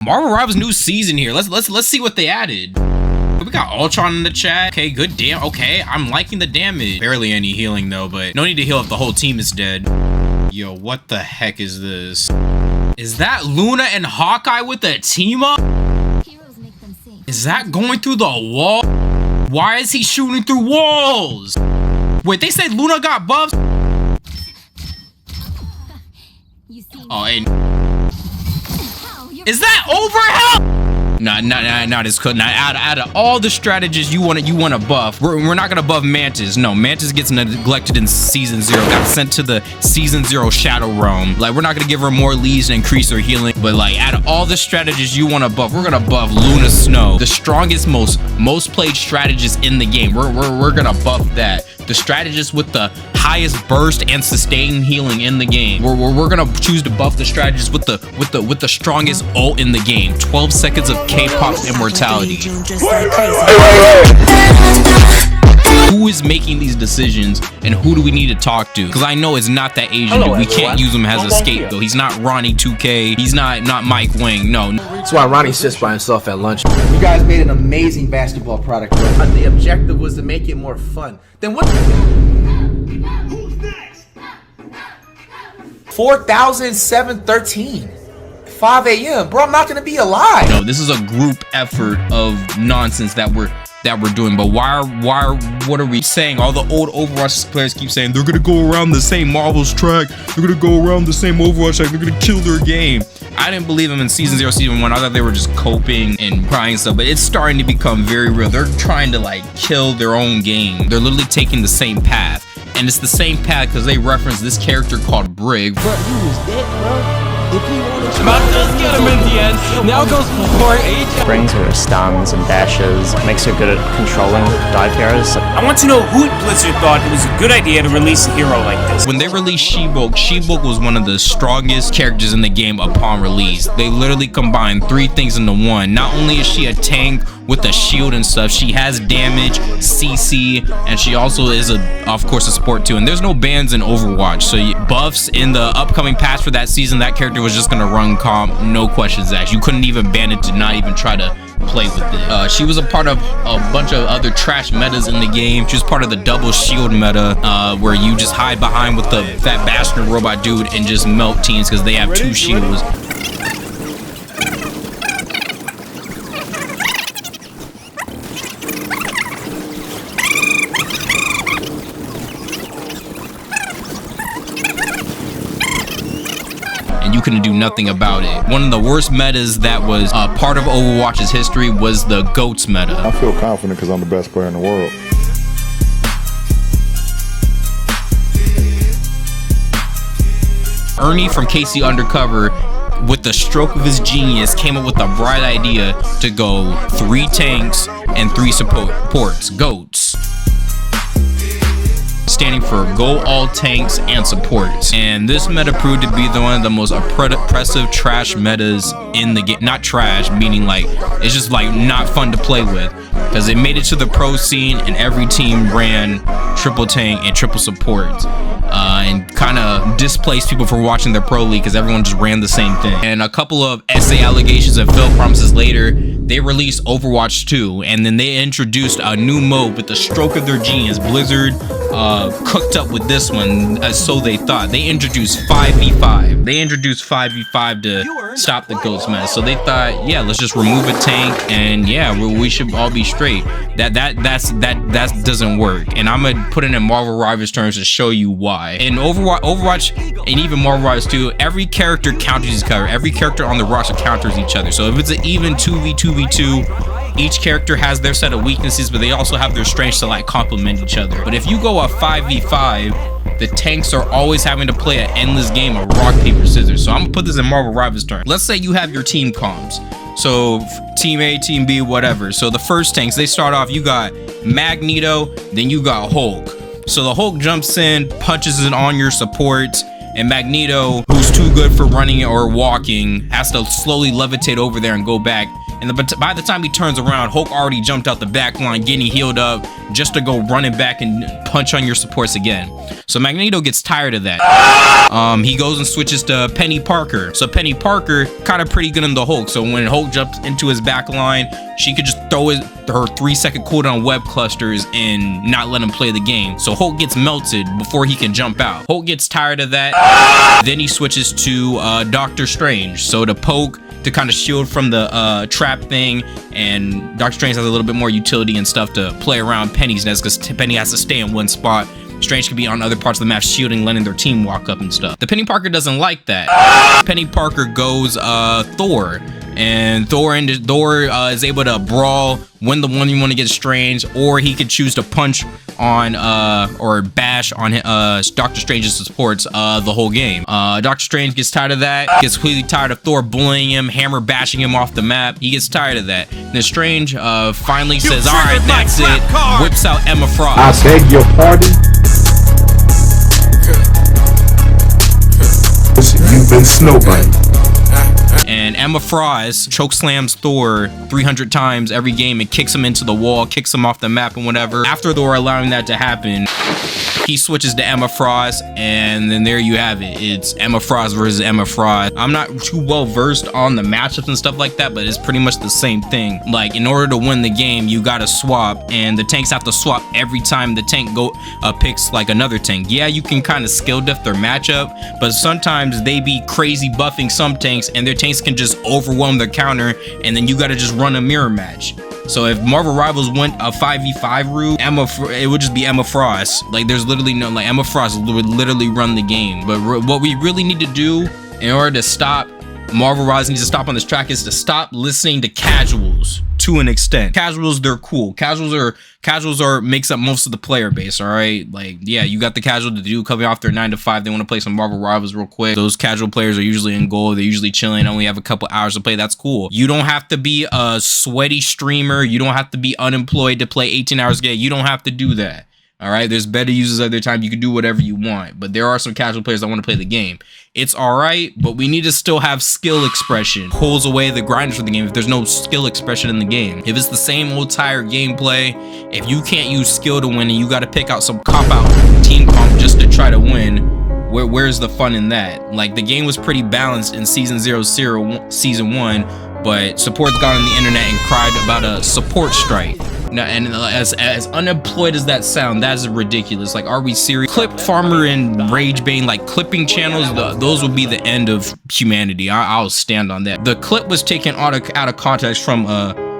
Marvel Rivals new season here. Let's see what they added. We got Ultron in the chat. Okay, good damn. Okay, I'm liking the damage. Barely any healing though, but no need to heal if the whole team is dead. Yo, what the heck is this? Is that Luna and Hawkeye with a team up? Is that going through the wall? Why is he shooting through walls? Wait, they said Luna got buffs? Oh, and is that overhead? Nah, this could not. Out of all the strategies you want to buff, we're not gonna buff Mantis. No, Mantis gets neglected in season 0. Got sent to the season 0 Shadow Realm. Like, we're not gonna give her more leads and increase her healing. But like, out of all the strategies you want to buff, we're gonna buff Luna Snow, the strongest, most played strategist in the game. We're gonna buff that. The strategist with the highest burst and sustained healing in the game. We're gonna choose to buff the strategist with the strongest ult in the game. 12 seconds of K-pop immortality. Who is making these decisions and who do we need to talk to? Because I know it's not that Asian dude. We can't use him as a scapegoat. He's not Ronnie 2K. He's not Mike Wang. No. That's why Ronnie sits by himself at lunch. You guys made an amazing basketball product. But the objective was to make it more fun. Then what? Who's next? 4,713. 5 a.m. Bro, I'm not gonna be alive. No, this is a group effort of nonsense that we're doing. But what are we saying? All the old Overwatch players keep saying they're gonna go around the same Marvel's track, they're gonna go around the same Overwatch track, they're gonna kill their game. I didn't believe them in season 0, season 1. I thought they were just coping and crying stuff, but it's starting to become very real. They're trying to like kill their own game. They're literally taking the same path, and it's the same path because they reference this character called Brig. Bro, he was dead, bro. If he wanted to, About does get him in the end. Now goes for H. Brings her stuns and dashes, makes her good at controlling dive heroes. I want to know who at Blizzard thought it was a good idea to release a hero like this. When they released She-Hulk was one of the strongest characters in the game upon release. They literally combined 3 things into one. Not only is she a tank with a shield and stuff, she has damage, CC, and she also is of course a support too. And there's no bans in Overwatch, so buffs in the upcoming patch for that season, that character was just gonna run comp, no questions asked. You couldn't even ban it to not even try to play with it. She was a part of a bunch of other trash metas in the game. She was part of the double shield meta, where you just hide behind with the fat bastard robot dude and just melt teams because they have 2 shields. And you couldn't do nothing about it. One of the worst metas that was part of Overwatch's history was the GOATS meta. I feel confident because I'm the best player in the world. Ernie from KC Undercover, with the stroke of his genius, came up with a bright idea to go 3 tanks and 3 supports, GOATs. Standing for Go All Tanks and Supports. And this meta proved to be one of the most oppressive trash metas in the game. Not trash, meaning like it's just like not fun to play with, because it made it to the pro scene and every team ran triple tank and triple supports, and kind of displaced people for watching their pro league because everyone just ran the same thing. And a couple of essay allegations and failed promises later, they released Overwatch 2, and then they introduced a new mode with the stroke of their genius. Blizzard cooked up with this one, so they thought. They introduced 5v5. They introduced 5v5 to stop the ghost mess. So they thought, yeah, let's just remove a tank, and yeah, we should all be straight. That doesn't work. And I'm gonna put it in Marvel Rivals terms to show you why. In Overwatch and even Marvel Rivals 2, every character counters each other. Every character on the roster counters each other. So if it's an even 2v2v2, each character has their set of weaknesses, but they also have their strengths to like complement each other. But if you go a 5v5, the tanks are always having to play an endless game of rock, paper, scissors. So I'm gonna put this in Marvel Rivals terms. Let's say you have your team comms. So team A, team B, whatever. So the first tanks, they start off, you got Magneto, then you got Hulk. So the Hulk jumps in, punches it on your supports, and Magneto, who's too good for running or walking, has to slowly levitate over there and go back And by the time he turns around, Hulk already jumped out the back line, getting healed up just to go running back and punch on your supports again. So Magneto gets tired of that. He goes and switches to Penny Parker. So Penny Parker kind of pretty good in the Hulk. So when Hulk jumps into his back line, she could just throw her 3-second cooldown web clusters and not let him play the game. So Hulk gets melted before he can jump out. Hulk gets tired of that. Then he switches to Doctor Strange. So to poke, to kind of shield from the trap thing, and Doctor Strange has a little bit more utility and stuff to play around Penny's nest, because Penny has to stay in one spot. Strange can be on other parts of the map shielding, letting their team walk up and stuff. The Penny Parker doesn't like that. Penny Parker goes Thor, and Thor is able to brawl when the one you want to get Strange, or he could choose to punch on or bash on Doctor Strange's supports the whole game. Doctor Strange gets tired of that, gets completely tired of Thor bullying him, hammer bashing him off the map. He gets tired of that. Then Strange finally says, all right, that's it. Whips out Emma Frost. I beg your pardon? You've been snowbiting. And Emma Frost chokeslams Thor 300 times every game and kicks him into the wall, kicks him off the map and whatever. After Thor allowing that to happen, he switches to Emma Frost, and then there you have it. It's Emma Frost versus Emma Frost. I'm not too well versed on the matchups and stuff like that, but it's pretty much the same thing. Like, in order to win the game, you gotta swap, and the tanks have to swap every time the tank picks like another tank. Yeah, you can kind of skill diff their matchup, but sometimes they be crazy buffing some tanks, and their tanks can just overwhelm their counter, and then you gotta just run a mirror match. So if Marvel Rivals went a 5v5 route, it would just be Emma Frost. Like, there's literally no, like, Emma Frost would literally run the game. But what we really need to do in order to stop Marvel Rivals, needs to stop on this track, is to stop listening to casuals to an extent. Casuals, they're cool. Casuals are makes up most of the player base, all right? Like, yeah, you got the casual to do coming off their 9 to 5. They want to play some Marvel Rivals real quick. Those casual players are usually in goal. They're usually chilling, only have a couple hours to play. That's cool. You don't have to be a sweaty streamer. You don't have to be unemployed to play 18 hours a day. You don't have to do that. All right, there's better uses of their time. You can do whatever you want, but there are some casual players that want to play the game. It's all right, but we need to still have skill expression. Pulls away the grinders for the game if there's no skill expression in the game. If it's the same old tired gameplay, if you can't use skill to win and you got to pick out some cop-out team comp just to try to win, where's the fun in that? Like, the game was pretty balanced in season 0, season 1, but support's gone on the internet and cried about a support strike. Now, and as unemployed as that sound, that's ridiculous. Like, are we serious? Clip Farmer and Ragebane, like clipping channels, those would be the end of humanity. I'll stand on that. The clip was taken out of context from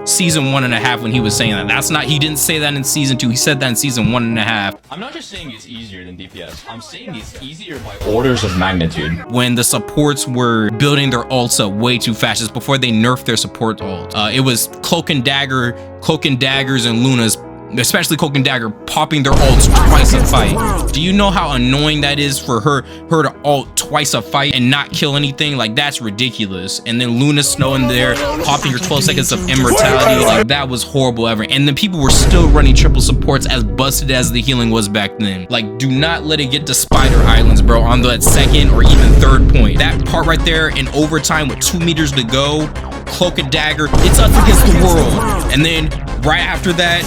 season 1.5 when he was saying that. That's not, he didn't say that in season 2. He said that in season 1.5. I'm not just saying it's easier than DPS. I'm saying it's easier by orders of magnitude. When the supports were building their ults up way too fast, just before they nerfed their support ult. It was Cloak and Daggers and Luna's, especially Cloak and Dagger, popping their ults twice a fight. Do you know how annoying that is for her to ult twice a fight and not kill anything? Like, that's ridiculous. And then Luna Snow in there popping her 12 seconds of immortality. Like, that was horrible ever. And then people were still running triple supports, as busted as the healing was back then. Like, do not let it get to Spider Islands, bro, on that second or even third point. That part right there in overtime with 2 meters to go, Cloak and Dagger, it's us against the world. And then right after that,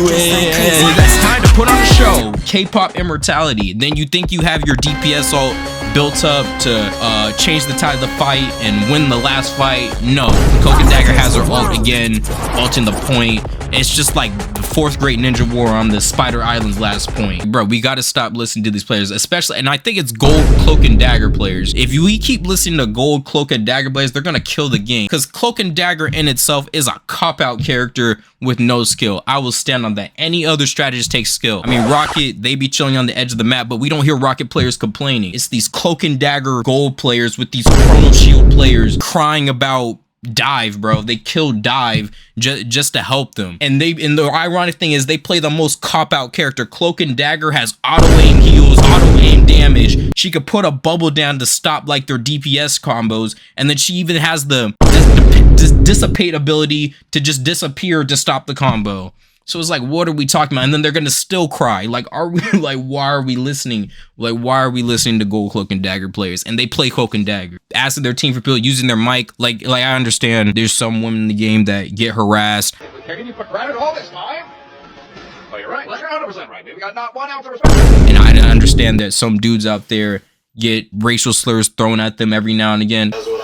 that's time to put on a show. K-pop immortality. Then you think you have your DPS ult built up to change the tide of the fight and win the last fight. No, Cloak and Dagger has her ult again, ulting the point. It's just like the 4th grade ninja war on the Spider Island's last point. Bro, we gotta stop listening to these players, especially, and I think it's gold Cloak and Dagger players. If we keep listening to gold Cloak and Dagger players, they're gonna kill the game. Because Cloak and Dagger in itself is a cop-out character with no skill. I will stand on that. Any other strategist takes skill. I mean, Rocket, they be chilling on the edge of the map, but we don't hear Rocket players complaining. It's these Cloak and Dagger gold players with these Chrono Shield players crying about Dive, bro. They killed Dive just to help them. And the ironic thing is they play the most cop-out character. Cloak and Dagger has auto-aim heals, auto-aim damage. She could put a bubble down to stop like their DPS combos, and then she even has the dissipate ability to just disappear to stop the combo. So it's like, what are we talking about? And then they're gonna still cry. Like, are we like, why are we listening? Like, why are we listening to Gold Cloak and Dagger players? And they play Cloak and Dagger, asking their team for people using their mic. Like I understand there's some women in the game that get harassed. Can you put credit all this time? Oh, you're right. You're 100% right. We got not 1 ounce of respect. And I understand that some dudes out there get racial slurs thrown at them every now and again. Cool.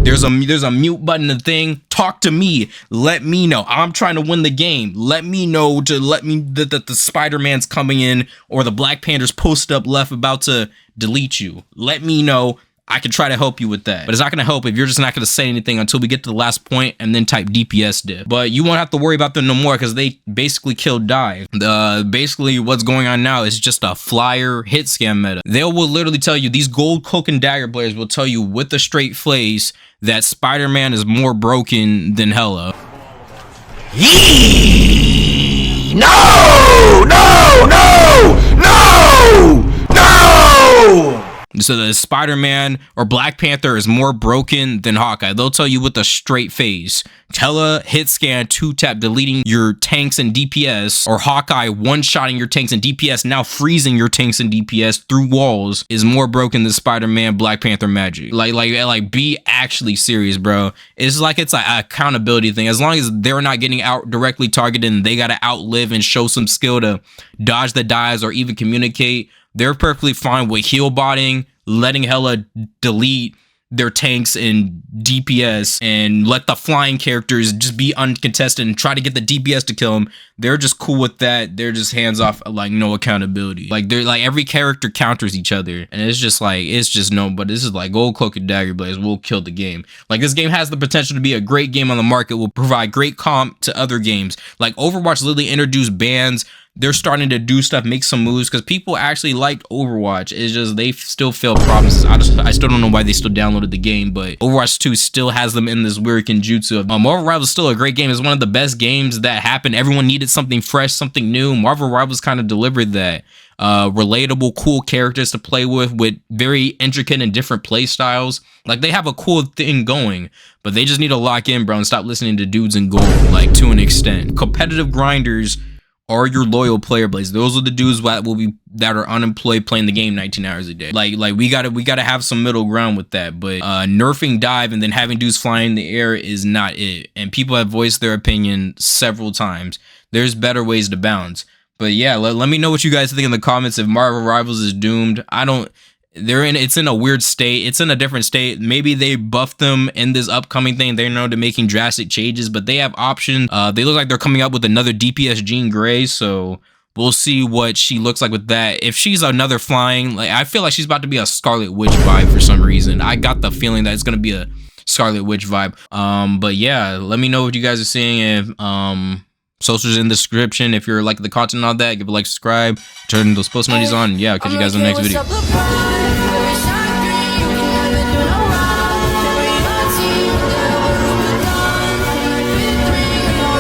There's a mute button and thing. Talk to me. Let me know. I'm trying to win the game. Let me know that the Spider-Man's coming in or the Black Panther's post up left about to delete you. Let me know. I can try to help you with that. But it's not going to help if you're just not going to say anything until we get to the last point and then type DPS div. But you won't have to worry about them no more because they basically killed Dive. Basically what's going on now is just a flyer hit scam meta. They will literally tell you, these Gold Cloak and Dagger players will tell you with a straight face that Spider-Man is more broken than Hela. No! So the Spider-Man or Black Panther is more broken than Hawkeye. They'll tell you with a straight face. Hela hit scan 2-tap deleting your tanks and DPS, or Hawkeye one-shotting your tanks and DPS, now freezing your tanks and DPS through walls, is more broken than Spider-Man Black Panther magic. Like be actually serious, bro. It's like it's an accountability thing. As long as they're not getting out directly targeted and they gotta outlive and show some skill to dodge the dives or even communicate, they're perfectly fine with heal botting, letting Hela delete their tanks and DPS and let the flying characters just be uncontested and try to get the DPS to kill them. They're just cool with that. They're just hands off, like no accountability. Like they're like every character counters each other, and it's just no. But this is like Gold Cloak and Dagger Blades will kill the game. Like this game has the potential to be a great game on the market. Will provide great comp to other games. Like Overwatch literally introduced bans. They're starting to do stuff, make some moves, because people actually liked Overwatch. It's just they still fail promises. I still don't know why they still downloaded the game, but Overwatch 2 still has them in this weird Kenjutsu of Marvel Rivals is still a great game. It's one of the best games that happened. Everyone needed something fresh, something new. Marvel Rivals kind of delivered that. Relatable, cool characters to play with very intricate and different play styles. Like they have a cool thing going, but they just need to lock in, bro, and stop listening to dudes in gold, like to an extent. Competitive grinders are your loyal player base. Those are the dudes that are unemployed playing the game 19 hours a day. Like we gotta have some middle ground with that. But nerfing dive and then having dudes flying in the air is not it. And people have voiced their opinion several times. There's better ways to bounce. But yeah, let me know what you guys think in the comments. If Marvel Rivals is doomed, it's in a weird state. It's in a different state. Maybe they buffed them in this upcoming thing. They're known to making drastic changes, but they have options. They look like they're coming up with another DPS Jean Grey, so we'll see what she looks like with that. If she's another flying, like I feel like she's about to be a Scarlet Witch vibe for some reason. I got the feeling that it's gonna be a Scarlet Witch vibe. But yeah, let me know what you guys are seeing. If socials in the description. If you're liking the content and all that, give a like, subscribe, turn those post notifications on. Yeah, I'll catch you guys in the next video.